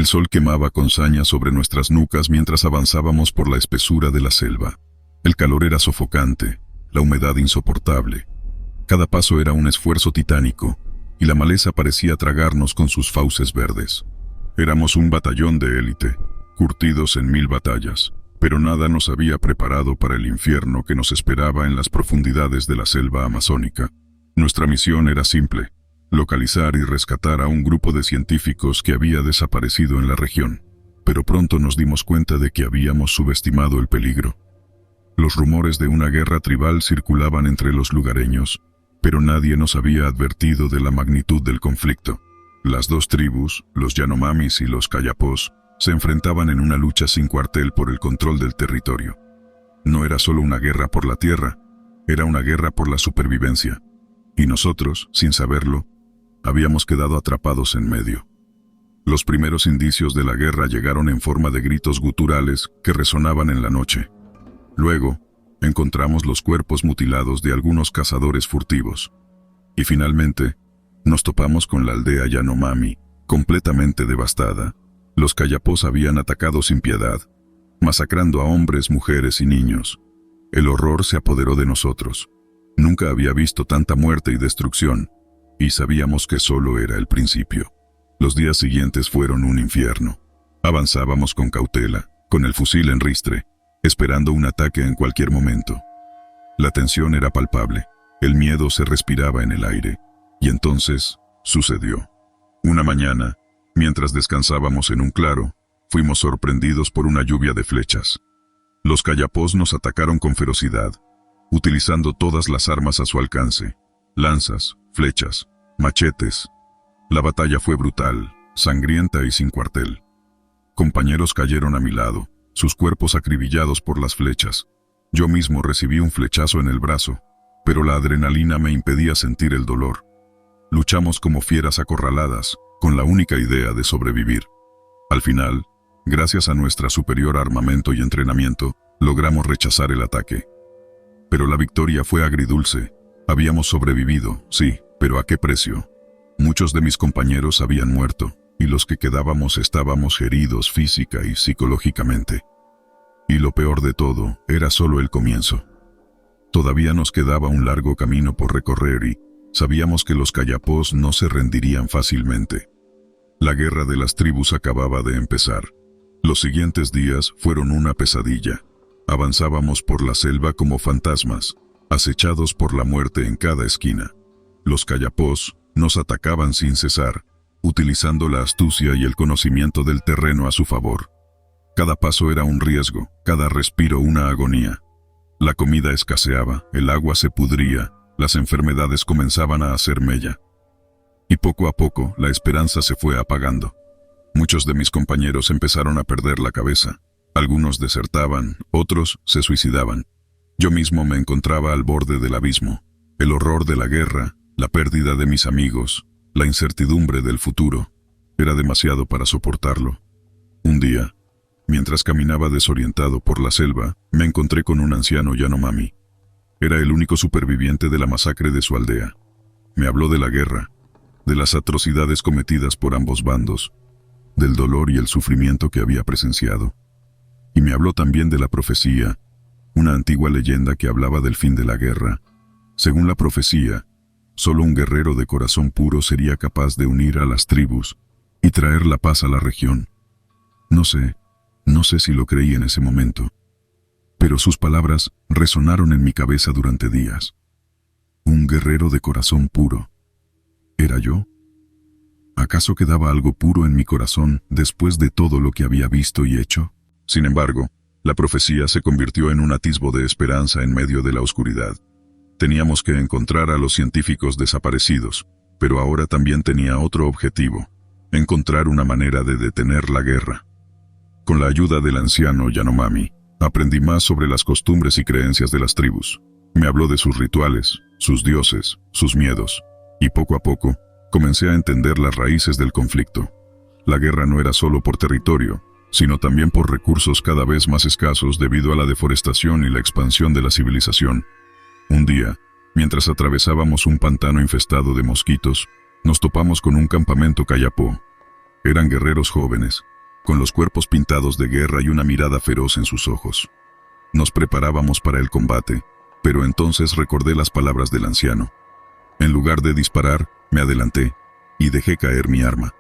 El sol quemaba con saña sobre nuestras nucas mientras avanzábamos por la espesura de la selva. El calor era sofocante, la humedad insoportable. Cada paso era un esfuerzo titánico, y la maleza parecía tragarnos con sus fauces verdes. Éramos un batallón de élite, curtidos en 1000 batallas, pero nada nos había preparado para el infierno que nos esperaba en las profundidades de la selva amazónica. Nuestra misión era simple: localizar y rescatar a un grupo de científicos que había desaparecido en la región, pero pronto nos dimos cuenta de que habíamos subestimado el peligro. Los rumores de una guerra tribal circulaban entre los lugareños, pero nadie nos había advertido de la magnitud del conflicto. Las dos tribus, los Yanomamis y los Kayapós, se enfrentaban en una lucha sin cuartel por el control del territorio. No era solo una guerra por la tierra, era una guerra por la supervivencia. Y nosotros, sin saberlo, habíamos quedado atrapados en medio. Los primeros indicios de la guerra llegaron en forma de gritos guturales que resonaban en la noche. Luego, encontramos los cuerpos mutilados de algunos cazadores furtivos. Y finalmente, nos topamos con la aldea Yanomami, completamente devastada. Los Kayapós habían atacado sin piedad, masacrando a hombres, mujeres y niños. El horror se apoderó de nosotros. Nunca había visto tanta muerte y destrucción, y sabíamos que solo era el principio. Los días siguientes fueron un infierno. Avanzábamos con cautela, con el fusil en ristre, esperando un ataque en cualquier momento. La tensión era palpable, el miedo se respiraba en el aire, y entonces sucedió. Una mañana, mientras descansábamos en un claro, fuimos sorprendidos por una lluvia de flechas. Los Kayapós nos atacaron con ferocidad, utilizando todas las armas a su alcance: lanzas, flechas, machetes. La batalla fue brutal, sangrienta y sin cuartel. Compañeros cayeron a mi lado, sus cuerpos acribillados por las flechas. Yo mismo recibí un flechazo en el brazo, pero la adrenalina me impedía sentir el dolor. Luchamos como fieras acorraladas, con la única idea de sobrevivir. Al final, gracias a nuestra superior armamento y entrenamiento, logramos rechazar el ataque. Pero la victoria fue agridulce. Habíamos sobrevivido, sí, pero ¿a qué precio? Muchos de mis compañeros habían muerto, y los que quedábamos estábamos heridos física y psicológicamente. Y lo peor de todo, era solo el comienzo. Todavía nos quedaba un largo camino por recorrer y sabíamos que los Kayapós no se rendirían fácilmente. La guerra de las tribus acababa de empezar. Los siguientes días fueron una pesadilla. Avanzábamos por la selva como fantasmas, acechados por la muerte en cada esquina. Los Kayapós nos atacaban sin cesar, utilizando la astucia y el conocimiento del terreno a su favor. Cada paso era un riesgo, cada respiro una agonía. La comida escaseaba, el agua se pudría, las enfermedades comenzaban a hacer mella. Y poco a poco la esperanza se fue apagando. Muchos de mis compañeros empezaron a perder la cabeza. Algunos desertaban, otros se suicidaban. Yo mismo me encontraba al borde del abismo. El horror de la guerra, la pérdida de mis amigos, la incertidumbre del futuro, era demasiado para soportarlo. Un día, mientras caminaba desorientado por la selva, me encontré con un anciano Yanomami. Era el único superviviente de la masacre de su aldea. Me habló de la guerra, de las atrocidades cometidas por ambos bandos, del dolor y el sufrimiento que había presenciado. Y me habló también de la profecía, una antigua leyenda que hablaba del fin de la guerra. Según la profecía, solo un guerrero de corazón puro sería capaz de unir a las tribus y traer la paz a la región. No sé si lo creí en ese momento, pero sus palabras resonaron en mi cabeza durante días. Un guerrero de corazón puro. ¿Era yo? ¿Acaso quedaba algo puro en mi corazón después de todo lo que había visto y hecho? Sin embargo, la profecía se convirtió en un atisbo de esperanza en medio de la oscuridad. Teníamos que encontrar a los científicos desaparecidos, pero ahora también tenía otro objetivo: encontrar una manera de detener la guerra. Con la ayuda del anciano Yanomami, aprendí más sobre las costumbres y creencias de las tribus. Me habló de sus rituales, sus dioses, sus miedos, y poco a poco comencé a entender las raíces del conflicto. La guerra no era solo por territorio, sino también por recursos cada vez más escasos debido a la deforestación y la expansión de la civilización. Un día, mientras atravesábamos un pantano infestado de mosquitos, nos topamos con un campamento Kayapó. Eran guerreros jóvenes, con los cuerpos pintados de guerra y una mirada feroz en sus ojos. Nos preparábamos para el combate, pero entonces recordé las palabras del anciano. En lugar de disparar, me adelanté y dejé caer mi arma.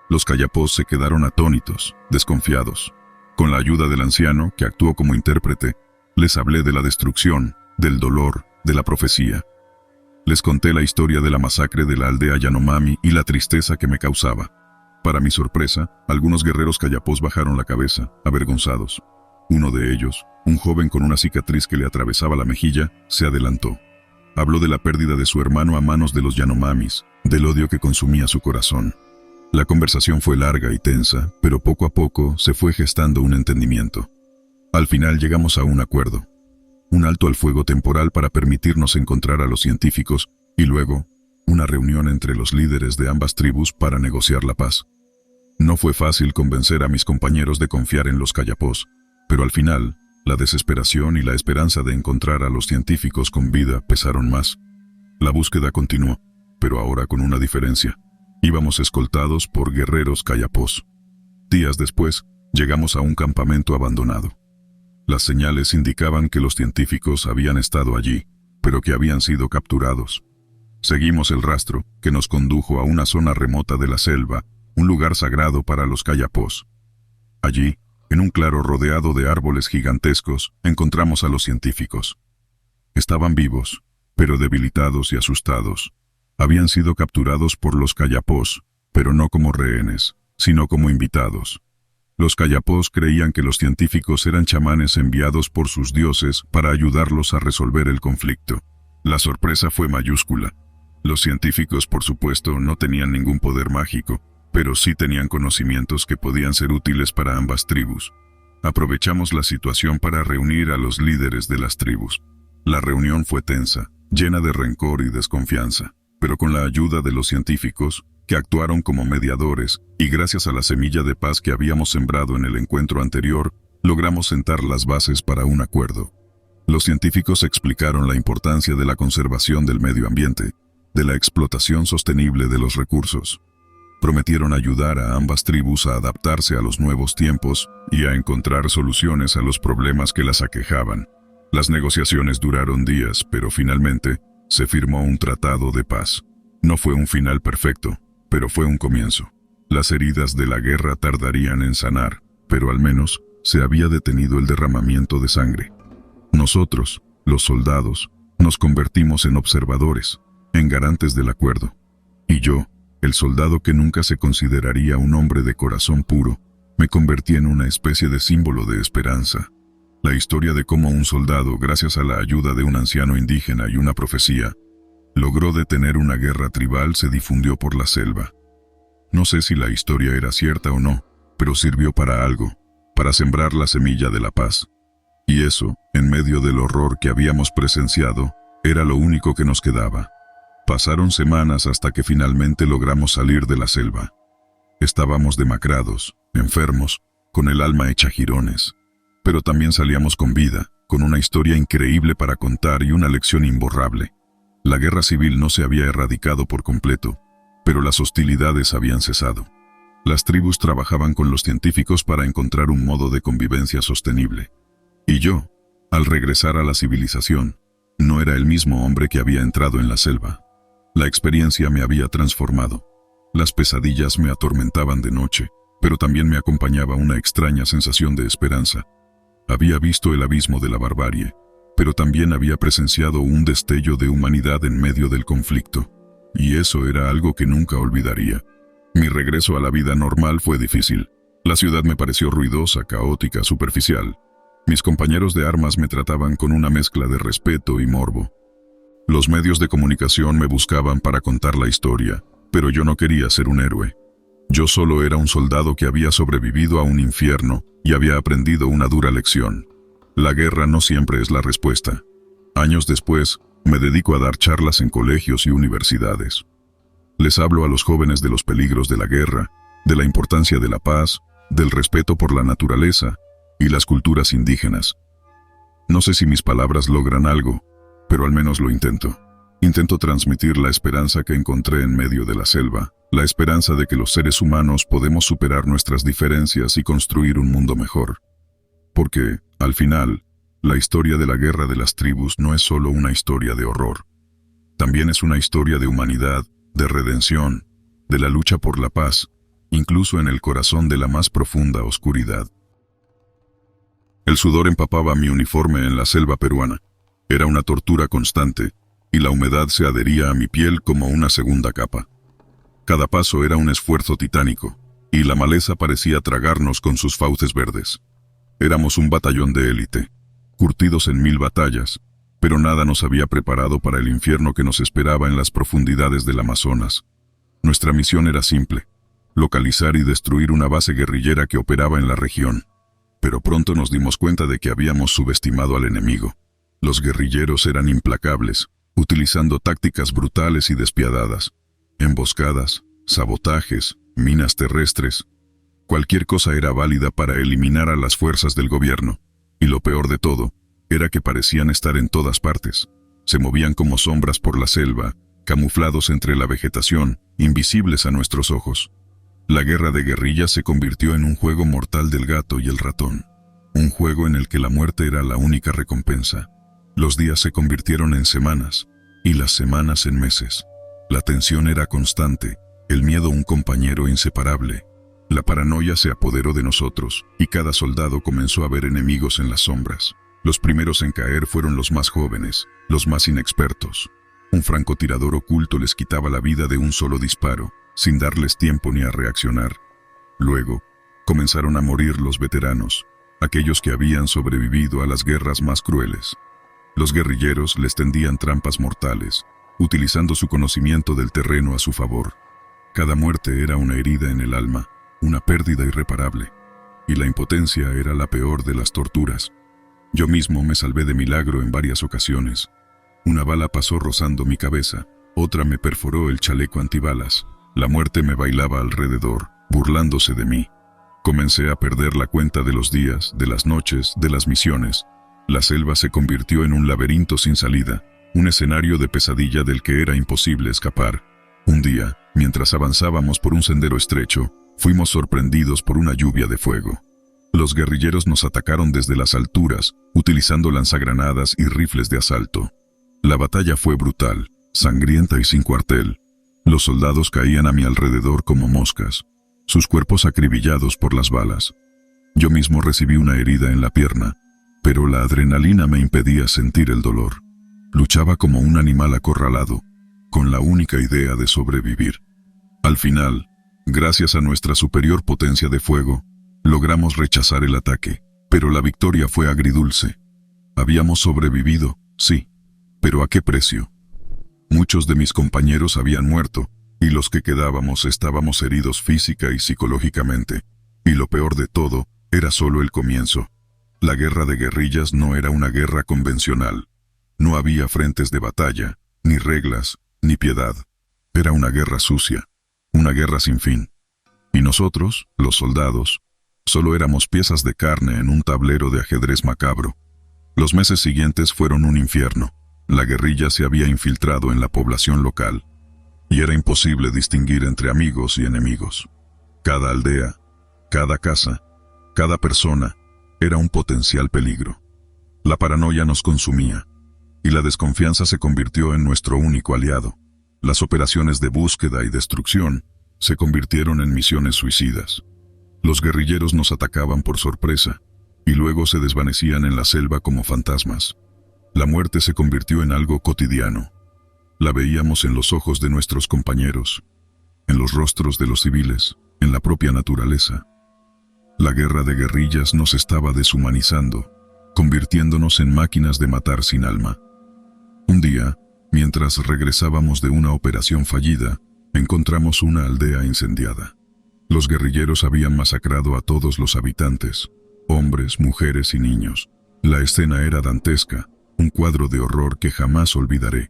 Los Kayapós se quedaron atónitos, desconfiados. Con la ayuda del anciano, que actuó como intérprete, les hablé de la destrucción, del dolor, de la profecía. Les conté la historia de la masacre de la aldea Yanomami y la tristeza que me causaba. Para mi sorpresa, algunos guerreros Kayapós bajaron la cabeza, avergonzados. Uno de ellos, un joven con una cicatriz que le atravesaba la mejilla, se adelantó. Habló de la pérdida de su hermano a manos de los Yanomamis, del odio que consumía su corazón. La conversación fue larga y tensa, pero poco a poco se fue gestando un entendimiento. Al final llegamos a un acuerdo. Un alto al fuego temporal para permitirnos encontrar a los científicos y luego una reunión entre los líderes de ambas tribus para negociar la paz. No fue fácil convencer a mis compañeros de confiar en los Kayapós, pero al final, la desesperación y la esperanza de encontrar a los científicos con vida pesaron más. La búsqueda continuó, pero ahora con una diferencia. Íbamos escoltados por guerreros Kayapós. Días después, llegamos a un campamento abandonado. Las señales indicaban que los científicos habían estado allí, pero que habían sido capturados. Seguimos el rastro, que nos condujo a una zona remota de la selva, un lugar sagrado para los Kayapós. Allí, en un claro rodeado de árboles gigantescos, encontramos a los científicos. Estaban vivos, pero debilitados y asustados. Habían sido capturados por los Kayapós, pero no como rehenes, sino como invitados. Los Kayapós creían que los científicos eran chamanes enviados por sus dioses para ayudarlos a resolver el conflicto. La sorpresa fue mayúscula. Los científicos, por supuesto, no tenían ningún poder mágico, pero sí tenían conocimientos que podían ser útiles para ambas tribus. Aprovechamos la situación para reunir a los líderes de las tribus. La reunión fue tensa, llena de rencor y desconfianza, pero con la ayuda de los científicos, que actuaron como mediadores, y gracias a la semilla de paz que habíamos sembrado en el encuentro anterior, logramos sentar las bases para un acuerdo. Los científicos explicaron la importancia de la conservación del medio ambiente, de la explotación sostenible de los recursos. Prometieron ayudar a ambas tribus a adaptarse a los nuevos tiempos y a encontrar soluciones a los problemas que las aquejaban. Las negociaciones duraron días, pero finalmente se firmó un tratado de paz. No fue un final perfecto, pero fue un comienzo. Las heridas de la guerra tardarían en sanar, pero al menos se había detenido el derramamiento de sangre. Nosotros, los soldados, nos convertimos en observadores, en garantes del acuerdo. Y yo, el soldado que nunca se consideraría un hombre de corazón puro, me convertí en una especie de símbolo de esperanza. La historia de cómo un soldado, gracias a la ayuda de un anciano indígena y una profecía, logró detener una guerra tribal se difundió por la selva. No sé si la historia era cierta o no, pero sirvió para algo, para sembrar la semilla de la paz. Y eso, en medio del horror que habíamos presenciado, era lo único que nos quedaba. Pasaron semanas hasta que finalmente logramos salir de la selva. Estábamos demacrados, enfermos, con el alma hecha jirones. Pero también salíamos con vida, con una historia increíble para contar y una lección imborrable. La guerra civil no se había erradicado por completo, pero las hostilidades habían cesado. Las tribus trabajaban con los científicos para encontrar un modo de convivencia sostenible. Y yo, al regresar a la civilización, no era el mismo hombre que había entrado en la selva. La experiencia me había transformado. Las pesadillas me atormentaban de noche, pero también me acompañaba una extraña sensación de esperanza. Había visto el abismo de la barbarie, pero también había presenciado un destello de humanidad en medio del conflicto, y eso era algo que nunca olvidaría. Mi regreso a la vida normal fue difícil. La ciudad me pareció ruidosa, caótica, superficial. Mis compañeros de armas me trataban con una mezcla de respeto y morbo. Los medios de comunicación me buscaban para contar la historia, pero yo no quería ser un héroe. Yo solo era un soldado que había sobrevivido a un infierno y había aprendido una dura lección. La guerra no siempre es la respuesta. Años después, me dedico a dar charlas en colegios y universidades. Les hablo a los jóvenes de los peligros de la guerra, de la importancia de la paz, del respeto por la naturaleza y las culturas indígenas. No sé si mis palabras logran algo, pero al menos lo intento. Intento transmitir la esperanza que encontré en medio de la selva, la esperanza de que los seres humanos podemos superar nuestras diferencias y construir un mundo mejor. Porque, al final, la historia de la guerra de las tribus no es solo una historia de horror. También es una historia de humanidad, de redención, de la lucha por la paz, incluso en el corazón de la más profunda oscuridad. El sudor empapaba mi uniforme en la selva peruana. Era una tortura constante, y la humedad se adhería a mi piel como una segunda capa. Cada paso era un esfuerzo titánico, y la maleza parecía tragarnos con sus fauces verdes. Éramos un batallón de élite, curtidos en 1000 batallas, pero nada nos había preparado para el infierno que nos esperaba en las profundidades del Amazonas. Nuestra misión era simple: localizar y destruir una base guerrillera que operaba en la región. Pero pronto nos dimos cuenta de que habíamos subestimado al enemigo. Los guerrilleros eran implacables, utilizando tácticas brutales y despiadadas. Emboscadas, sabotajes, minas terrestres. Cualquier cosa era válida para eliminar a las fuerzas del gobierno. Y lo peor de todo, era que parecían estar en todas partes. Se movían como sombras por la selva, camuflados entre la vegetación, invisibles a nuestros ojos. La guerra de guerrillas se convirtió en un juego mortal del gato y el ratón. Un juego en el que la muerte era la única recompensa. Los días se convirtieron en semanas, y las semanas en meses. La tensión era constante, el miedo un compañero inseparable. La paranoia se apoderó de nosotros, y cada soldado comenzó a ver enemigos en las sombras. Los primeros en caer fueron los más jóvenes, los más inexpertos. Un francotirador oculto les quitaba la vida de un solo disparo, sin darles tiempo ni a reaccionar. Luego, comenzaron a morir los veteranos, aquellos que habían sobrevivido a las guerras más crueles. Los guerrilleros les tendían trampas mortales, utilizando su conocimiento del terreno a su favor. Cada muerte era una herida en el alma, una pérdida irreparable, y la impotencia era la peor de las torturas. Yo mismo me salvé de milagro en varias ocasiones. Una bala pasó rozando mi cabeza, otra me perforó el chaleco antibalas. La muerte me bailaba alrededor, burlándose de mí. Comencé a perder la cuenta de los días, de las noches, de las misiones. La selva se convirtió en un laberinto sin salida, un escenario de pesadilla del que era imposible escapar. Un día, mientras avanzábamos por un sendero estrecho, fuimos sorprendidos por una lluvia de fuego. Los guerrilleros nos atacaron desde las alturas, utilizando lanzagranadas y rifles de asalto. La batalla fue brutal, sangrienta y sin cuartel. Los soldados caían a mi alrededor como moscas, sus cuerpos acribillados por las balas. Yo mismo recibí una herida en la pierna, pero la adrenalina me impedía sentir el dolor. Luchaba como un animal acorralado, con la única idea de sobrevivir. Al final, gracias a nuestra superior potencia de fuego, logramos rechazar el ataque, pero la victoria fue agridulce. Habíamos sobrevivido, sí, pero ¿a qué precio? Muchos de mis compañeros habían muerto, y los que quedábamos estábamos heridos física y psicológicamente. Y lo peor de todo, era solo el comienzo. La guerra de guerrillas no era una guerra convencional. No había frentes de batalla, ni reglas, ni piedad. Era una guerra sucia, una guerra sin fin. Y nosotros, los soldados, solo éramos piezas de carne en un tablero de ajedrez macabro. Los meses siguientes fueron un infierno. La guerrilla se había infiltrado en la población local, y era imposible distinguir entre amigos y enemigos. Cada aldea, cada casa, cada persona era un potencial peligro. La paranoia nos consumía, y la desconfianza se convirtió en nuestro único aliado. Las operaciones de búsqueda y destrucción se convirtieron en misiones suicidas. Los guerrilleros nos atacaban por sorpresa, y luego se desvanecían en la selva como fantasmas. La muerte se convirtió en algo cotidiano. La veíamos en los ojos de nuestros compañeros, en los rostros de los civiles, en la propia naturaleza. La guerra de guerrillas nos estaba deshumanizando, convirtiéndonos en máquinas de matar sin alma. Un día, mientras regresábamos de una operación fallida, encontramos una aldea incendiada. Los guerrilleros habían masacrado a todos los habitantes, hombres, mujeres y niños. La escena era dantesca, un cuadro de horror que jamás olvidaré.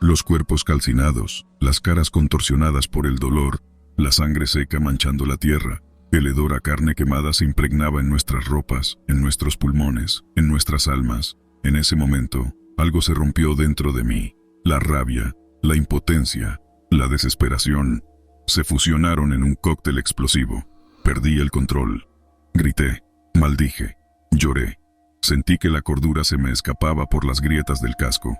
Los cuerpos calcinados, las caras contorsionadas por el dolor, la sangre seca manchando la tierra. El hedor a carne quemada se impregnaba en nuestras ropas, en nuestros pulmones, en nuestras almas. En ese momento, algo se rompió dentro de mí. La rabia, la impotencia, la desesperación. Se fusionaron en un cóctel explosivo. Perdí el control. Grité, maldije, lloré. Sentí que la cordura se me escapaba por las grietas del casco.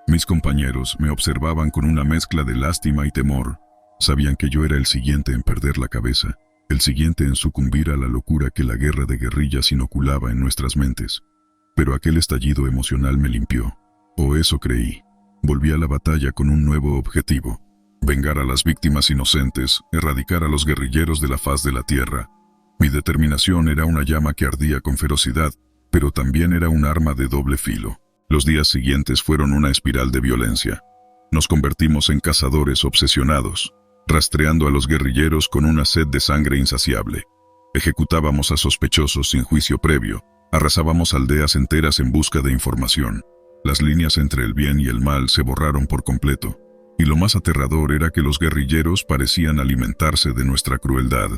Mis compañeros me observaban con una mezcla de lástima y temor. Sabían que yo era el siguiente en perder la cabeza, el siguiente en sucumbir a la locura que la guerra de guerrillas inoculaba en nuestras mentes. Pero aquel estallido emocional me limpió. O eso creí. Volví a la batalla con un nuevo objetivo: vengar a las víctimas inocentes, erradicar a los guerrilleros de la faz de la tierra. Mi determinación era una llama que ardía con ferocidad, pero también era un arma de doble filo. Los días siguientes fueron una espiral de violencia. Nos convertimos en cazadores obsesionados, rastreando a los guerrilleros con una sed de sangre insaciable. Ejecutábamos a sospechosos sin juicio previo, arrasábamos aldeas enteras en busca de información. Las líneas entre el bien y el mal se borraron por completo. Y lo más aterrador era que los guerrilleros parecían alimentarse de nuestra crueldad.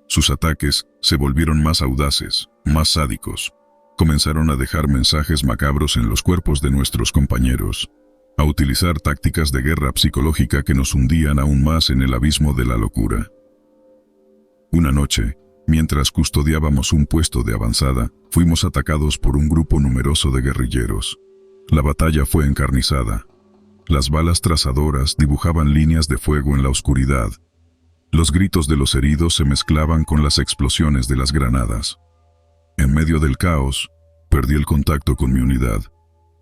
Sus ataques se volvieron más audaces, más sádicos. Comenzaron a dejar mensajes macabros en los cuerpos de nuestros compañeros, a utilizar tácticas de guerra psicológica que nos hundían aún más en el abismo de la locura. Una noche, mientras custodiábamos un puesto de avanzada, fuimos atacados por un grupo numeroso de guerrilleros. La batalla fue encarnizada. Las balas trazadoras dibujaban líneas de fuego en la oscuridad. Los gritos de los heridos se mezclaban con las explosiones de las granadas. En medio del caos, perdí el contacto con mi unidad.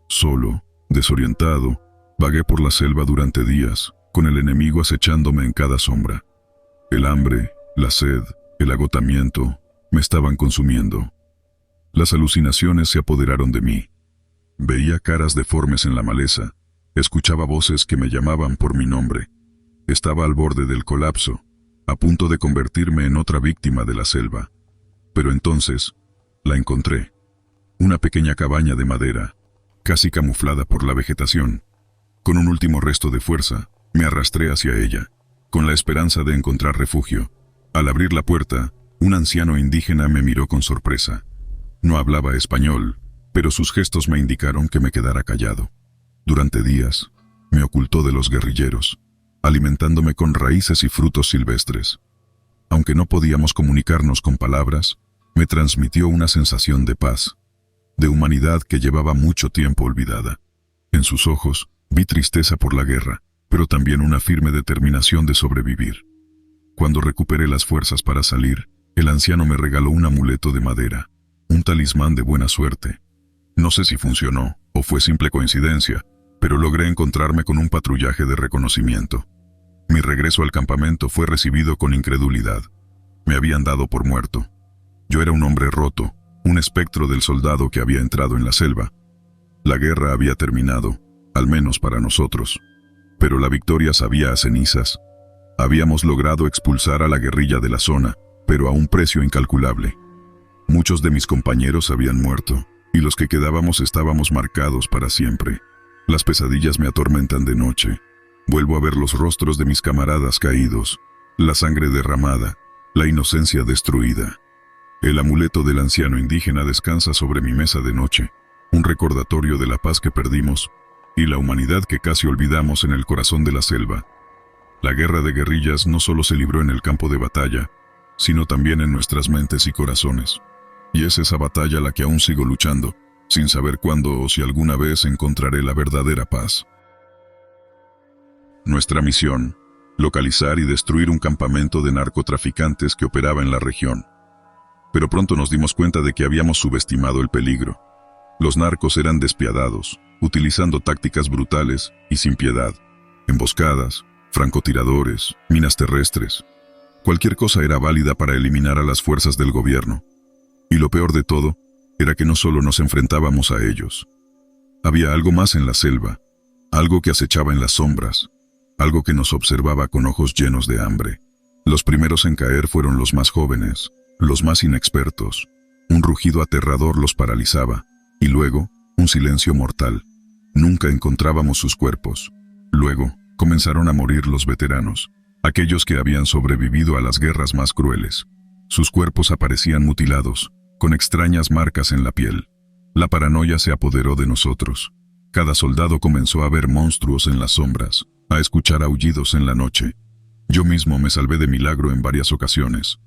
Solo, desorientado, vagué por la selva durante días, con el enemigo acechándome en cada sombra. El hambre, la sed, el agotamiento, me estaban consumiendo. Las alucinaciones se apoderaron de mí. Veía caras deformes en la maleza, escuchaba voces que me llamaban por mi nombre. Estaba al borde del colapso, a punto de convertirme en otra víctima de la selva. Pero entonces, la encontré. Una pequeña cabaña de madera, casi camuflada por la vegetación. Con un último resto de fuerza, me arrastré hacia ella, con la esperanza de encontrar refugio. Al abrir la puerta, un anciano indígena me miró con sorpresa. No hablaba español, pero sus gestos me indicaron que me quedara callado. Durante días, me ocultó de los guerrilleros, alimentándome con raíces y frutos silvestres. Aunque no podíamos comunicarnos con palabras, me transmitió una sensación de paz, de humanidad que llevaba mucho tiempo olvidada. En sus ojos, vi tristeza por la guerra, pero también una firme determinación de sobrevivir. Cuando recuperé las fuerzas para salir, el anciano me regaló un amuleto de madera, un talismán de buena suerte. No sé si funcionó, o fue simple coincidencia, pero logré encontrarme con un patrullaje de reconocimiento. Mi regreso al campamento fue recibido con incredulidad. Me habían dado por muerto. Yo era un hombre roto, un espectro del soldado que había entrado en la selva. La guerra había terminado, al menos para nosotros. Pero la victoria sabía a cenizas. Habíamos logrado expulsar a la guerrilla de la zona, pero a un precio incalculable. Muchos de mis compañeros habían muerto, y los que quedábamos estábamos marcados para siempre. Las pesadillas me atormentan de noche. Vuelvo a ver los rostros de mis camaradas caídos, la sangre derramada, la inocencia destruida. El amuleto del anciano indígena descansa sobre mi mesa de noche, un recordatorio de la paz que perdimos y la humanidad que casi olvidamos en el corazón de la selva. La guerra de guerrillas no solo se libró en el campo de batalla, sino también en nuestras mentes y corazones. Y es esa batalla la que aún sigo luchando, sin saber cuándo o si alguna vez encontraré la verdadera paz. Nuestra misión: localizar y destruir un campamento de narcotraficantes que operaba en la región. Pero pronto nos dimos cuenta de que habíamos subestimado el peligro. Los narcos eran despiadados, utilizando tácticas brutales y sin piedad. Emboscadas, francotiradores, minas terrestres. Cualquier cosa era válida para eliminar a las fuerzas del gobierno. Y lo peor de todo, era que no solo nos enfrentábamos a ellos. Había algo más en la selva, algo que acechaba en las sombras, algo que nos observaba con ojos llenos de hambre. Los primeros en caer fueron los más jóvenes, los más inexpertos. Un rugido aterrador los paralizaba, y luego, un silencio mortal. Nunca encontrábamos sus cuerpos. Luego, comenzaron a morir los veteranos, aquellos que habían sobrevivido a las guerras más crueles. Sus cuerpos aparecían mutilados, con extrañas marcas en la piel. La paranoia se apoderó de nosotros. Cada soldado comenzó a ver monstruos en las sombras, a escuchar aullidos en la noche. Yo mismo me salvé de milagro en varias ocasiones.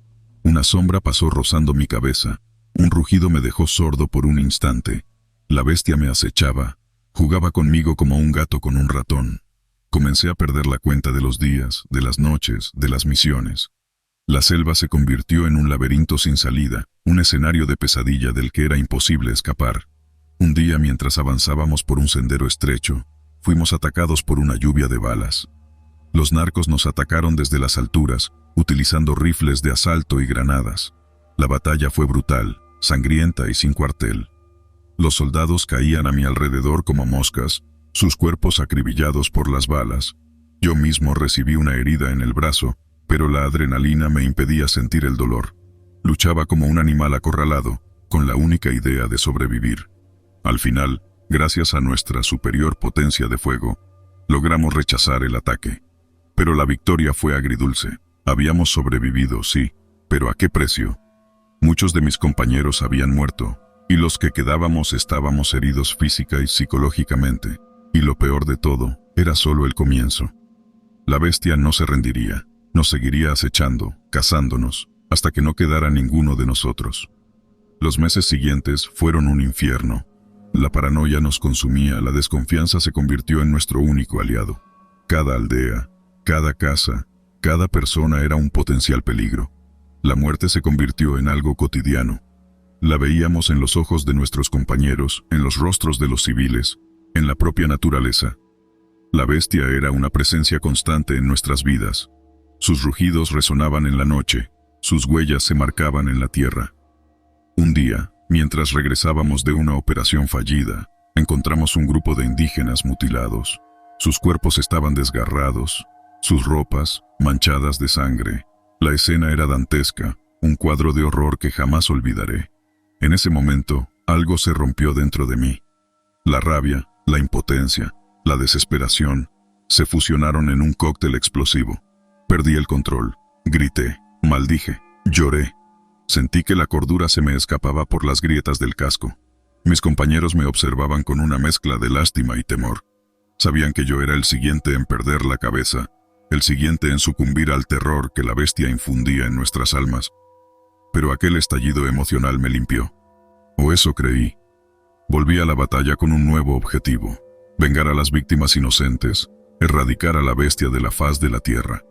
Una sombra pasó rozando mi cabeza. Un rugido me dejó sordo por un instante. La bestia me acechaba. Jugaba conmigo como un gato con un ratón. Comencé a perder la cuenta de los días, de las noches, de las misiones. La selva se convirtió en un laberinto sin salida, un escenario de pesadilla del que era imposible escapar. Un día, mientras avanzábamos por un sendero estrecho, fuimos atacados por una lluvia de balas. Los narcos nos atacaron desde las alturas, utilizando rifles de asalto y granadas. La batalla fue brutal, sangrienta y sin cuartel. Los soldados caían a mi alrededor como moscas, sus cuerpos acribillados por las balas. Yo mismo recibí una herida en el brazo, pero la adrenalina me impedía sentir el dolor. Luchaba como un animal acorralado, con la única idea de sobrevivir. Al final, gracias a nuestra superior potencia de fuego, logramos rechazar el ataque. Pero la victoria fue agridulce. Habíamos sobrevivido, sí, pero ¿a qué precio? Muchos de mis compañeros habían muerto, y los que quedábamos estábamos heridos física y psicológicamente. Y lo peor de todo, era solo el comienzo. La bestia no se rendiría, nos seguiría acechando, cazándonos, hasta que no quedara ninguno de nosotros. Los meses siguientes fueron un infierno. La paranoia nos consumía, la desconfianza se convirtió en nuestro único aliado. Cada aldea, cada casa, cada persona era un potencial peligro. La muerte se convirtió en algo cotidiano. La veíamos en los ojos de nuestros compañeros, en los rostros de los civiles, en la propia naturaleza. La bestia era una presencia constante en nuestras vidas. Sus rugidos resonaban en la noche, sus huellas se marcaban en la tierra. Un día, mientras regresábamos de una operación fallida, encontramos un grupo de indígenas mutilados. Sus cuerpos estaban desgarrados, sus ropas manchadas de sangre. La escena era dantesca, un cuadro de horror que jamás olvidaré. En ese momento, algo se rompió dentro de mí. La rabia, la impotencia, la desesperación, se fusionaron en un cóctel explosivo. Perdí el control, grité, maldije, lloré. Sentí que la cordura se me escapaba por las grietas del casco. Mis compañeros me observaban con una mezcla de lástima y temor. Sabían que yo era el siguiente en perder la cabeza, el siguiente en sucumbir al terror que la bestia infundía en nuestras almas. Pero aquel estallido emocional me limpió. O eso creí. Volví a la batalla con un nuevo objetivo: vengar a las víctimas inocentes, erradicar a la bestia de la faz de la tierra.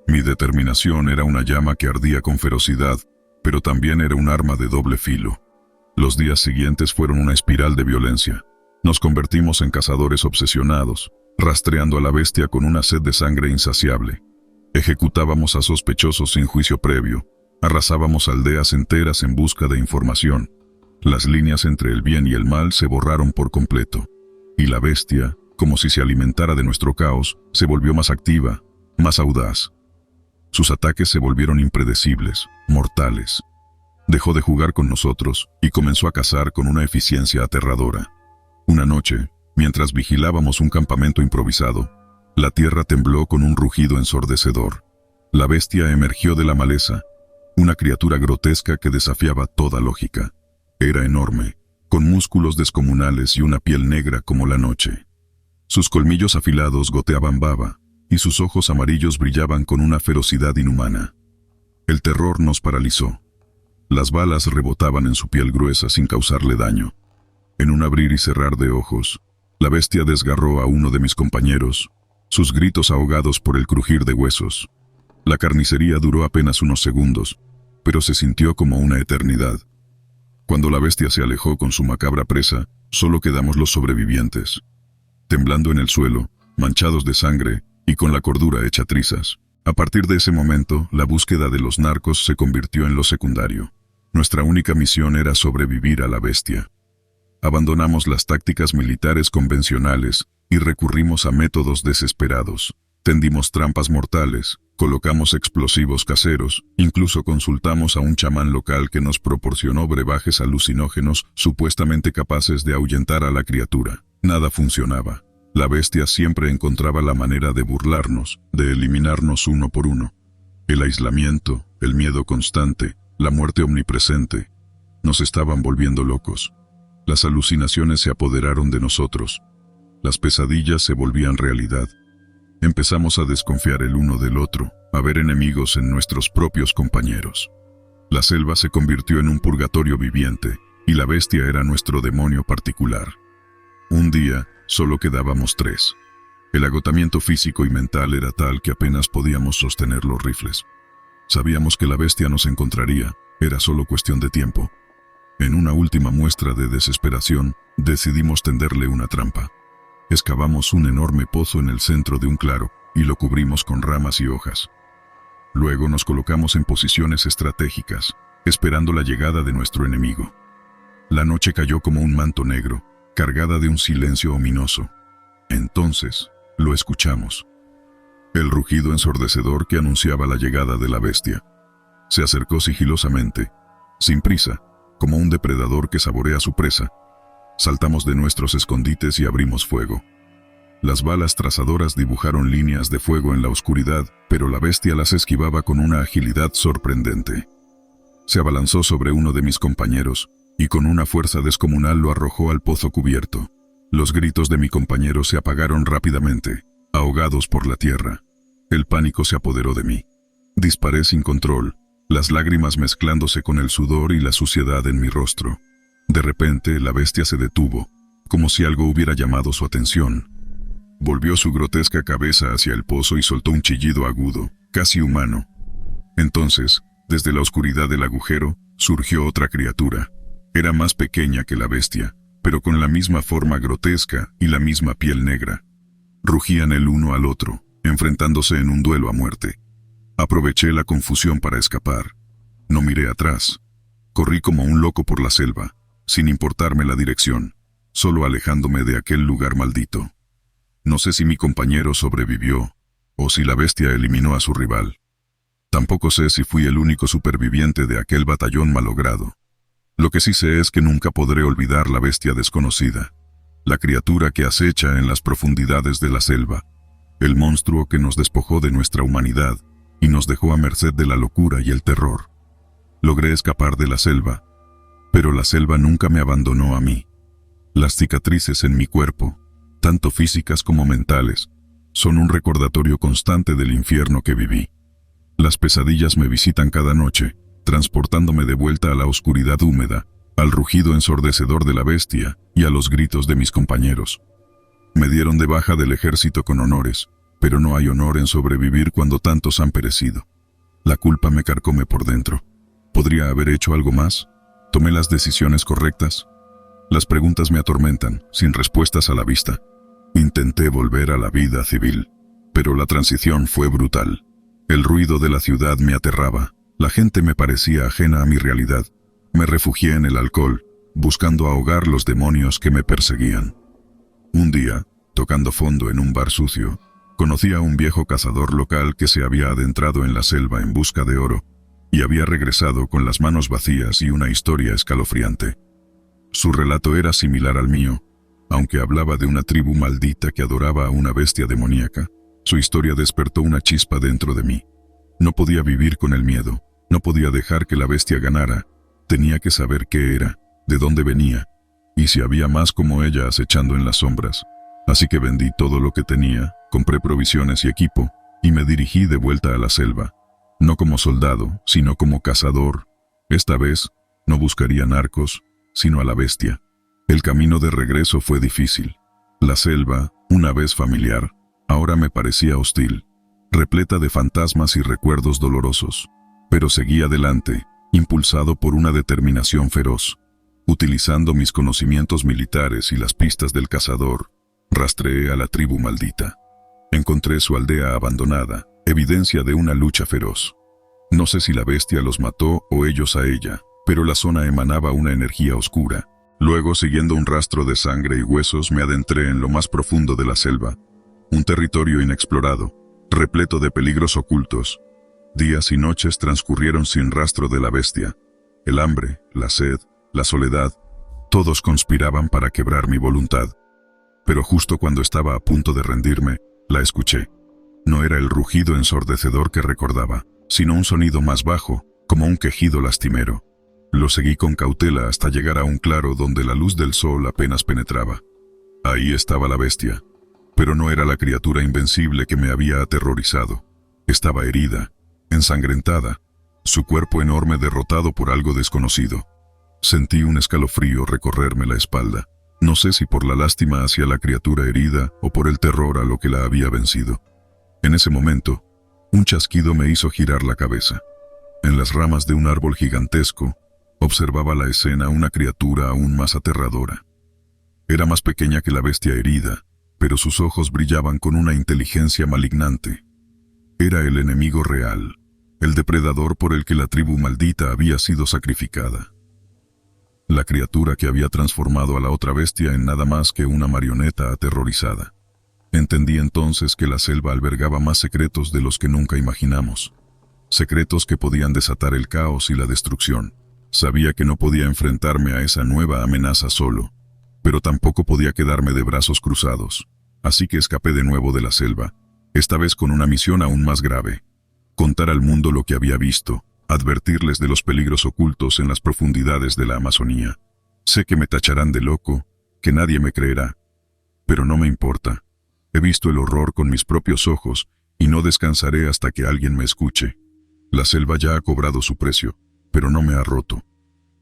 Mi determinación era una llama que ardía con ferocidad, pero también era un arma de doble filo. Los días siguientes fueron una espiral de violencia. Nos convertimos en cazadores obsesionados, rastreando a la bestia con una sed de sangre insaciable. Ejecutábamos a sospechosos sin juicio previo, arrasábamos aldeas enteras en busca de información. Las líneas entre el bien y el mal se borraron por completo, y la bestia, como si se alimentara de nuestro caos, se volvió más activa, más audaz. Sus ataques se volvieron impredecibles, mortales. Dejó de jugar con nosotros y comenzó a cazar con una eficiencia aterradora. Una noche, mientras vigilábamos un campamento improvisado, la tierra tembló con un rugido ensordecedor. La bestia emergió de la maleza, una criatura grotesca que desafiaba toda lógica. Era enorme, con músculos descomunales y una piel negra como la noche. Sus colmillos afilados goteaban baba, y sus ojos amarillos brillaban con una ferocidad inhumana. El terror nos paralizó. Las balas rebotaban en su piel gruesa sin causarle daño. En un abrir y cerrar de ojos, la bestia desgarró a uno de mis compañeros, sus gritos ahogados por el crujir de huesos. La carnicería duró apenas unos segundos, pero se sintió como una eternidad. Cuando la bestia se alejó con su macabra presa, solo quedamos los sobrevivientes, temblando en el suelo, manchados de sangre y con la cordura hecha trizas. A partir de ese momento, la búsqueda de los narcos se convirtió en lo secundario. Nuestra única misión era sobrevivir a la bestia. Abandonamos las tácticas militares convencionales y recurrimos a métodos desesperados. Tendimos trampas mortales, colocamos explosivos caseros, incluso consultamos a un chamán local que nos proporcionó brebajes alucinógenos supuestamente capaces de ahuyentar a la criatura. Nada funcionaba. La bestia siempre encontraba la manera de burlarnos, de eliminarnos uno por uno. El aislamiento, el miedo constante, la muerte omnipresente, nos estaban volviendo locos. Las alucinaciones se apoderaron de nosotros. Las pesadillas se volvían realidad. Empezamos a desconfiar el uno del otro, a ver enemigos en nuestros propios compañeros. La selva se convirtió en un purgatorio viviente, y la bestia era nuestro demonio particular. Un día, solo quedábamos 3. El agotamiento físico y mental era tal que apenas podíamos sostener los rifles. Sabíamos que la bestia nos encontraría, era solo cuestión de tiempo. En una última muestra de desesperación, decidimos tenderle una trampa. Excavamos un enorme pozo en el centro de un claro, y lo cubrimos con ramas y hojas. Luego nos colocamos en posiciones estratégicas, esperando la llegada de nuestro enemigo. La noche cayó como un manto negro, cargada de un silencio ominoso. Entonces, lo escuchamos. El rugido ensordecedor que anunciaba la llegada de la bestia. Se acercó sigilosamente, sin prisa, como un depredador que saborea su presa. Saltamos de nuestros escondites y abrimos fuego. Las balas trazadoras dibujaron líneas de fuego en la oscuridad, pero la bestia las esquivaba con una agilidad sorprendente. Se abalanzó sobre uno de mis compañeros, y con una fuerza descomunal lo arrojó al pozo cubierto. Los gritos de mi compañero se apagaron rápidamente, ahogados por la tierra. El pánico se apoderó de mí. Disparé sin control, las lágrimas mezclándose con el sudor y la suciedad en mi rostro. De repente, la bestia se detuvo, como si algo hubiera llamado su atención. Volvió su grotesca cabeza hacia el pozo y soltó un chillido agudo, casi humano. Entonces, desde la oscuridad del agujero, surgió otra criatura. Era más pequeña que la bestia, pero con la misma forma grotesca y la misma piel negra. Rugían el uno al otro, enfrentándose en un duelo a muerte. Aproveché la confusión para escapar. No miré atrás. Corrí como un loco por la selva, sin importarme la dirección, solo alejándome de aquel lugar maldito. No sé si mi compañero sobrevivió, o si la bestia eliminó a su rival. Tampoco sé si fui el único superviviente de aquel batallón malogrado. Lo que sí sé es que nunca podré olvidar la bestia desconocida, la criatura que acecha en las profundidades de la selva, el monstruo que nos despojó de nuestra humanidad y nos dejó a merced de la locura y el terror. Logré escapar de la selva, pero la selva nunca me abandonó a mí. Las cicatrices en mi cuerpo, tanto físicas como mentales, son un recordatorio constante del infierno que viví. Las pesadillas me visitan cada noche, transportándome de vuelta a la oscuridad húmeda, al rugido ensordecedor de la bestia y a los gritos de mis compañeros. Me dieron de baja del ejército con honores, pero no hay honor en sobrevivir cuando tantos han perecido. La culpa me carcome por dentro. ¿Podría haber hecho algo más? ¿Tomé las decisiones correctas? Las preguntas me atormentan, sin respuestas a la vista. Intenté volver a la vida civil, pero la transición fue brutal. El ruido de la ciudad me aterraba, la gente me parecía ajena a mi realidad. Me refugié en el alcohol, buscando ahogar los demonios que me perseguían. Un día, tocando fondo en un bar sucio, conocí a un viejo cazador local que se había adentrado en la selva en busca de oro, y había regresado con las manos vacías y una historia escalofriante. Su relato era similar al mío, aunque hablaba de una tribu maldita que adoraba a una bestia demoníaca. Su historia despertó una chispa dentro de mí. No podía vivir con el miedo, no podía dejar que la bestia ganara. Tenía que saber qué era, de dónde venía, y si había más como ella acechando en las sombras. Así que vendí todo lo que tenía, compré provisiones y equipo, y me dirigí de vuelta a la selva. No como soldado, sino como cazador. Esta vez, no buscaría narcos, sino a la bestia. El camino de regreso fue difícil. La selva, una vez familiar, ahora me parecía hostil, repleta de fantasmas y recuerdos dolorosos. Pero seguí adelante, impulsado por una determinación feroz. Utilizando mis conocimientos militares y las pistas del cazador, rastreé a la tribu maldita. Encontré su aldea abandonada, evidencia de una lucha feroz. No sé si la bestia los mató o ellos a ella, pero la zona emanaba una energía oscura. Luego, siguiendo un rastro de sangre y huesos, me adentré en lo más profundo de la selva. Un territorio inexplorado, repleto de peligros ocultos. Días y noches transcurrieron sin rastro de la bestia. El hambre, la sed, la soledad, todos conspiraban para quebrar mi voluntad. Pero justo cuando estaba a punto de rendirme, la escuché. No era el rugido ensordecedor que recordaba, sino un sonido más bajo, como un quejido lastimero. Lo seguí con cautela hasta llegar a un claro donde la luz del sol apenas penetraba. Ahí estaba la bestia, pero no era la criatura invencible que me había aterrorizado. Estaba herida, ensangrentada, su cuerpo enorme derrotado por algo desconocido. Sentí un escalofrío recorrerme la espalda. No sé si por la lástima hacia la criatura herida o por el terror a lo que la había vencido. En ese momento, un chasquido me hizo girar la cabeza. En las ramas de un árbol gigantesco, observaba la escena una criatura aún más aterradora. Era más pequeña que la bestia herida, pero sus ojos brillaban con una inteligencia malignante. Era el enemigo real, el depredador por el que la tribu maldita había sido sacrificada. La criatura que había transformado a la otra bestia en nada más que una marioneta aterrorizada. Entendí entonces que la selva albergaba más secretos de los que nunca imaginamos. Secretos que podían desatar el caos y la destrucción. Sabía que no podía enfrentarme a esa nueva amenaza solo, pero tampoco podía quedarme de brazos cruzados. Así que escapé de nuevo de la selva, esta vez con una misión aún más grave. Contar al mundo lo que había visto, advertirles de los peligros ocultos en las profundidades de la Amazonía. Sé que me tacharán de loco, que nadie me creerá, pero no me importa. He visto el horror con mis propios ojos y no descansaré hasta que alguien me escuche. La selva ya ha cobrado su precio, pero no me ha roto.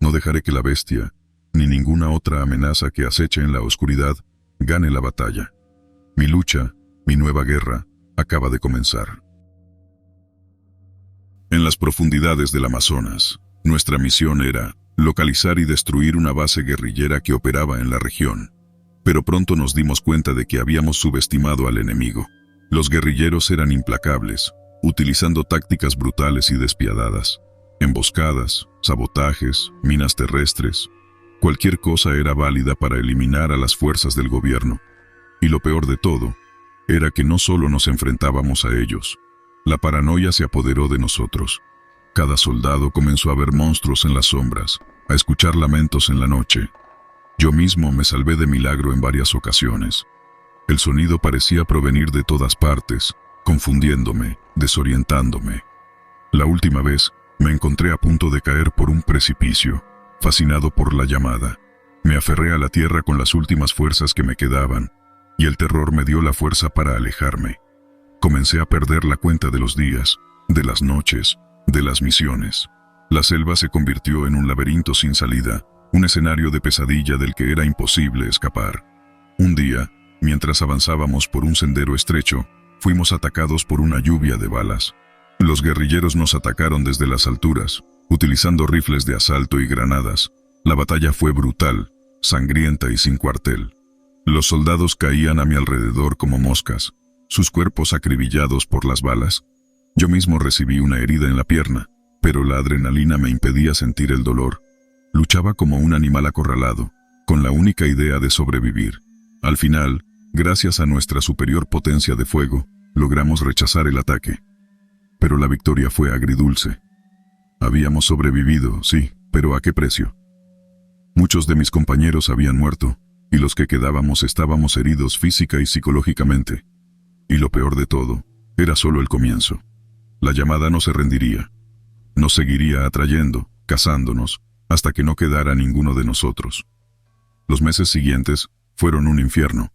No dejaré que la bestia, ni ninguna otra amenaza que aceche en la oscuridad, gane la batalla. Mi lucha, mi nueva guerra, acaba de comenzar. En las profundidades del Amazonas, nuestra misión era localizar y destruir una base guerrillera que operaba en la región. Pero pronto nos dimos cuenta de que habíamos subestimado al enemigo. Los guerrilleros eran implacables, utilizando tácticas brutales y despiadadas. Emboscadas, sabotajes, minas terrestres. Cualquier cosa era válida para eliminar a las fuerzas del gobierno. Y lo peor de todo, era que no solo nos enfrentábamos a ellos. La paranoia se apoderó de nosotros. Cada soldado comenzó a ver monstruos en las sombras, a escuchar lamentos en la noche. Yo mismo me salvé de milagro en varias ocasiones. El sonido parecía provenir de todas partes, confundiéndome, desorientándome. La última vez, me encontré a punto de caer por un precipicio, fascinado por la llamada. Me aferré a la tierra con las últimas fuerzas que me quedaban, y el terror me dio la fuerza para alejarme. Comencé a perder la cuenta de los días, de las noches, de las misiones. La selva se convirtió en un laberinto sin salida, un escenario de pesadilla del que era imposible escapar. Un día, mientras avanzábamos por un sendero estrecho, fuimos atacados por una lluvia de balas. Los guerrilleros nos atacaron desde las alturas, utilizando rifles de asalto y granadas. La batalla fue brutal, sangrienta y sin cuartel. Los soldados caían a mi alrededor como moscas, sus cuerpos acribillados por las balas. Yo mismo recibí una herida en la pierna, pero la adrenalina me impedía sentir el dolor. Luchaba como un animal acorralado, con la única idea de sobrevivir. Al final, gracias a nuestra superior potencia de fuego, logramos rechazar el ataque. Pero la victoria fue agridulce. Habíamos sobrevivido, sí, pero ¿a qué precio? Muchos de mis compañeros habían muerto, y los que quedábamos estábamos heridos física y psicológicamente. Y lo peor de todo, era solo el comienzo. La llamada no se rendiría. Nos seguiría atrayendo, cazándonos, hasta que no quedara ninguno de nosotros. Los meses siguientes fueron un infierno.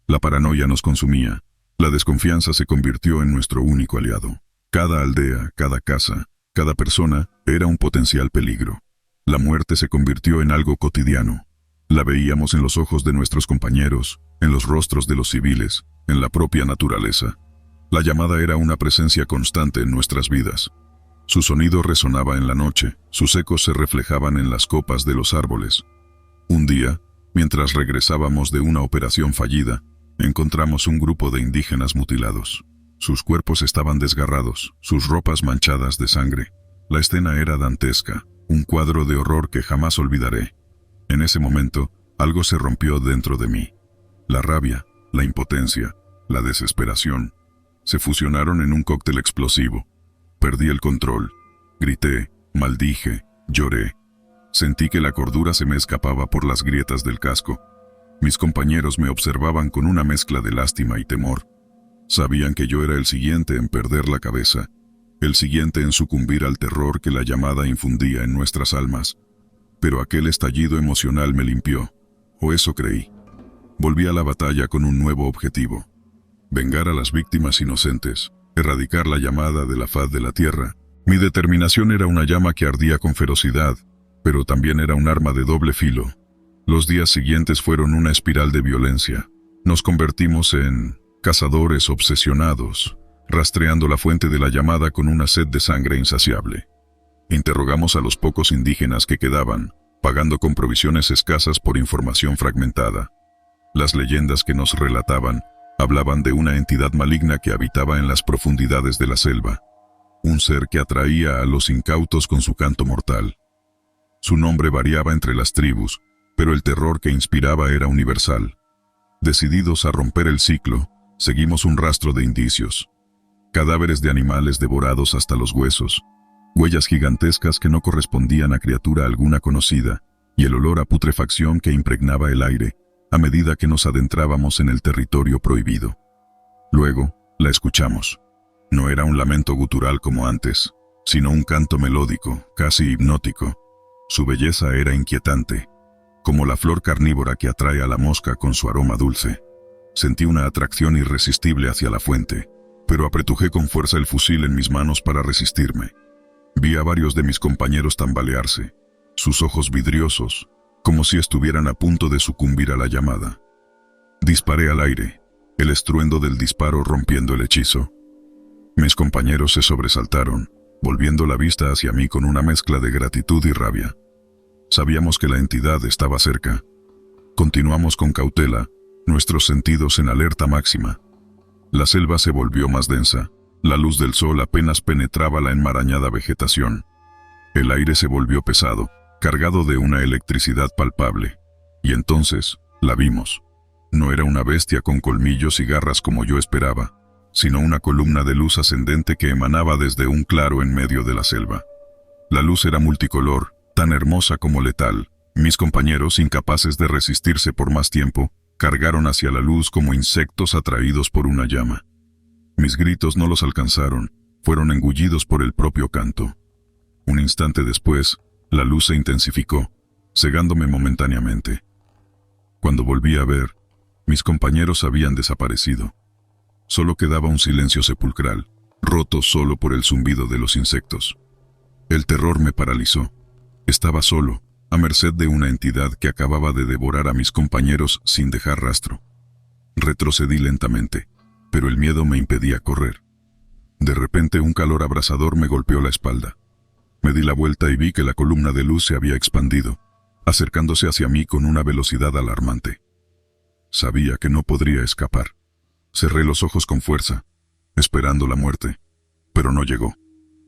La paranoia nos consumía. La desconfianza se convirtió en nuestro único aliado. Cada aldea, cada casa, cada persona era un potencial peligro. La muerte se convirtió en algo cotidiano. La veíamos en los ojos de nuestros compañeros, en los rostros de los civiles, en la propia naturaleza. La llamada era una presencia constante en nuestras vidas. Su sonido resonaba en la noche, sus ecos se reflejaban en las copas de los árboles. Un día, mientras regresábamos de una operación fallida, encontramos un grupo de indígenas mutilados. Sus cuerpos estaban desgarrados, sus ropas manchadas de sangre. La escena era dantesca, un cuadro de horror que jamás olvidaré. En ese momento, algo se rompió dentro de mí. La rabia, la impotencia, la desesperación, se fusionaron en un cóctel explosivo. Perdí el control, grité, maldije, lloré. Sentí que la cordura se me escapaba por las grietas del casco. Mis compañeros me observaban con una mezcla de lástima y temor. Sabían que yo era el siguiente en perder la cabeza, el siguiente en sucumbir al terror que la llamada infundía en nuestras almas. Pero aquel estallido emocional me limpió, o eso creí. Volví a la batalla con un nuevo objetivo: vengar a las víctimas inocentes, erradicar la llamada de la faz de la tierra. Mi determinación era una llama que ardía con ferocidad, pero también era un arma de doble filo. Los días siguientes fueron una espiral de violencia. Nos convertimos en cazadores obsesionados, rastreando la fuente de la llamada con una sed de sangre insaciable. Interrogamos a los pocos indígenas que quedaban, pagando con provisiones escasas por información fragmentada. Las leyendas que nos relataban hablaban de una entidad maligna que habitaba en las profundidades de la selva, un ser que atraía a los incautos con su canto mortal. Su nombre variaba entre las tribus, pero el terror que inspiraba era universal. Decididos a romper el ciclo, seguimos un rastro de indicios. Cadáveres de animales devorados hasta los huesos, huellas gigantescas que no correspondían a criatura alguna conocida, y el olor a putrefacción que impregnaba el aire a medida que nos adentrábamos en el territorio prohibido. Luego, la escuchamos. No era un lamento gutural como antes, sino un canto melódico, casi hipnótico. Su belleza era inquietante, como la flor carnívora que atrae a la mosca con su aroma dulce. Sentí una atracción irresistible hacia la fuente, pero apretujé con fuerza el fusil en mis manos para resistirme. Vi a varios de mis compañeros tambalearse, sus ojos vidriosos, como si estuvieran a punto de sucumbir a la llamada. Disparé al aire, el estruendo del disparo rompiendo el hechizo. Mis compañeros se sobresaltaron, volviendo la vista hacia mí con una mezcla de gratitud y rabia. Sabíamos que la entidad estaba cerca. Continuamos con cautela, nuestros sentidos en alerta máxima. La selva se volvió más densa. La luz del sol apenas penetraba la enmarañada vegetación. El aire se volvió pesado, cargado de una electricidad palpable. Y entonces, la vimos. No era una bestia con colmillos y garras como yo esperaba, sino una columna de luz ascendente que emanaba desde un claro en medio de la selva. La luz era multicolor, tan hermosa como letal. Mis compañeros, incapaces de resistirse por más tiempo, cargaron hacia la luz como insectos atraídos por una llama. Mis gritos no los alcanzaron, fueron engullidos por el propio canto. Un instante después, la luz se intensificó, cegándome momentáneamente. Cuando volví a ver, mis compañeros habían desaparecido. Solo quedaba un silencio sepulcral, roto solo por el zumbido de los insectos. El terror me paralizó. Estaba solo, a merced de una entidad que acababa de devorar a mis compañeros sin dejar rastro. Retrocedí lentamente, pero el miedo me impedía correr. De repente un calor abrasador me golpeó la espalda. Me di la vuelta y vi que la columna de luz se había expandido, acercándose hacia mí con una velocidad alarmante. Sabía que no podría escapar. Cerré los ojos con fuerza, esperando la muerte, pero no llegó.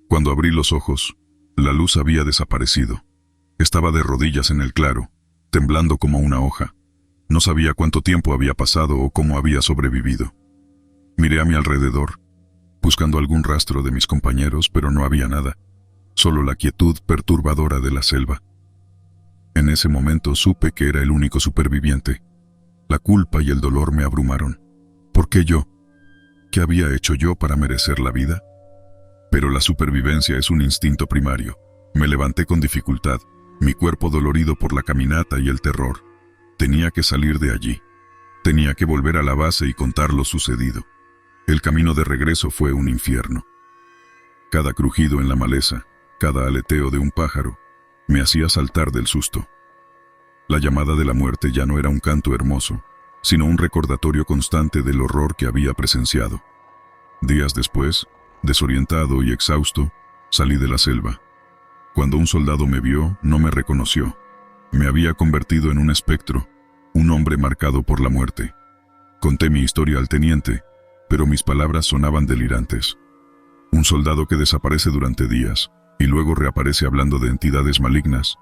Cuando abrí los ojos, la luz había desaparecido. Estaba de rodillas en el claro, temblando como una hoja. No sabía cuánto tiempo había pasado o cómo había sobrevivido. Miré a mi alrededor, buscando algún rastro de mis compañeros, pero no había nada, solo la quietud perturbadora de la selva. En ese momento supe que era el único superviviente. La culpa y el dolor me abrumaron. ¿Por qué yo? ¿Qué había hecho yo para merecer la vida? Pero la supervivencia es un instinto primario. Me levanté con dificultad, mi cuerpo dolorido por la caminata y el terror. Tenía que salir de allí. Tenía que volver a la base y contar lo sucedido. El camino de regreso fue un infierno. Cada crujido en la maleza, cada aleteo de un pájaro, me hacía saltar del susto. La llamada de la muerte ya no era un canto hermoso, sino un recordatorio constante del horror que había presenciado. Días después, desorientado y exhausto, salí de la selva. Cuando un soldado me vio, no me reconoció. Me había convertido en un espectro, un hombre marcado por la muerte. Conté mi historia al teniente, pero mis palabras sonaban delirantes. Un soldado que desaparece durante días, y luego reaparece hablando de entidades malignas,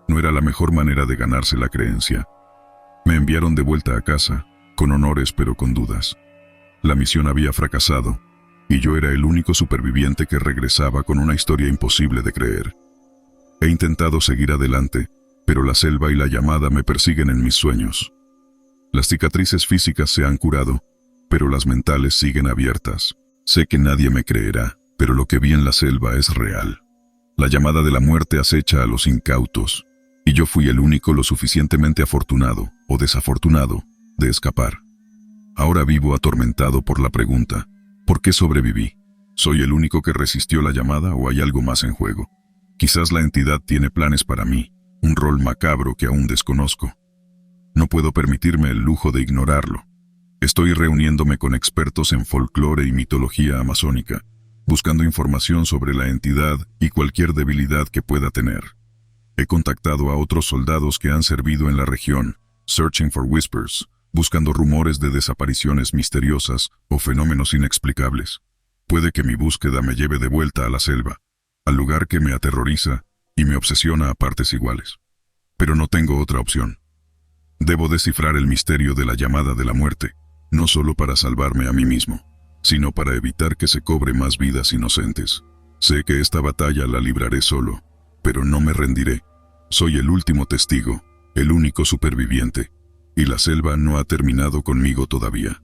no era la mejor manera de ganarse la creencia. Me enviaron de vuelta a casa, con honores pero con dudas. La misión había fracasado, y yo era el único superviviente que regresaba con una historia imposible de creer. He intentado seguir adelante, pero la selva y la llamada me persiguen en mis sueños. Las cicatrices físicas se han curado, pero las mentales siguen abiertas. Sé que nadie me creerá, pero lo que vi en la selva es real. La llamada de la muerte acecha a los incautos, y yo fui el único lo suficientemente afortunado, o desafortunado, de escapar. Ahora vivo atormentado por la pregunta, ¿por qué sobreviví? ¿Soy el único que resistió la llamada o hay algo más en juego? Quizás la entidad tiene planes para mí, un rol macabro que aún desconozco. No puedo permitirme el lujo de ignorarlo. Estoy reuniéndome con expertos en folclore y mitología amazónica, buscando información sobre la entidad y cualquier debilidad que pueda tener. He contactado a otros soldados que han servido en la región, Searching for Whispers, buscando rumores de desapariciones misteriosas o fenómenos inexplicables. Puede que mi búsqueda me lleve de vuelta a la selva, al lugar que me aterroriza y me obsesiona a partes iguales. Pero no tengo otra opción. Debo descifrar el misterio de la llamada de la muerte, no solo para salvarme a mí mismo, sino para evitar que se cobre más vidas inocentes. Sé que esta batalla la libraré solo, pero no me rendiré. Soy el último testigo, el único superviviente, y la selva no ha terminado conmigo todavía.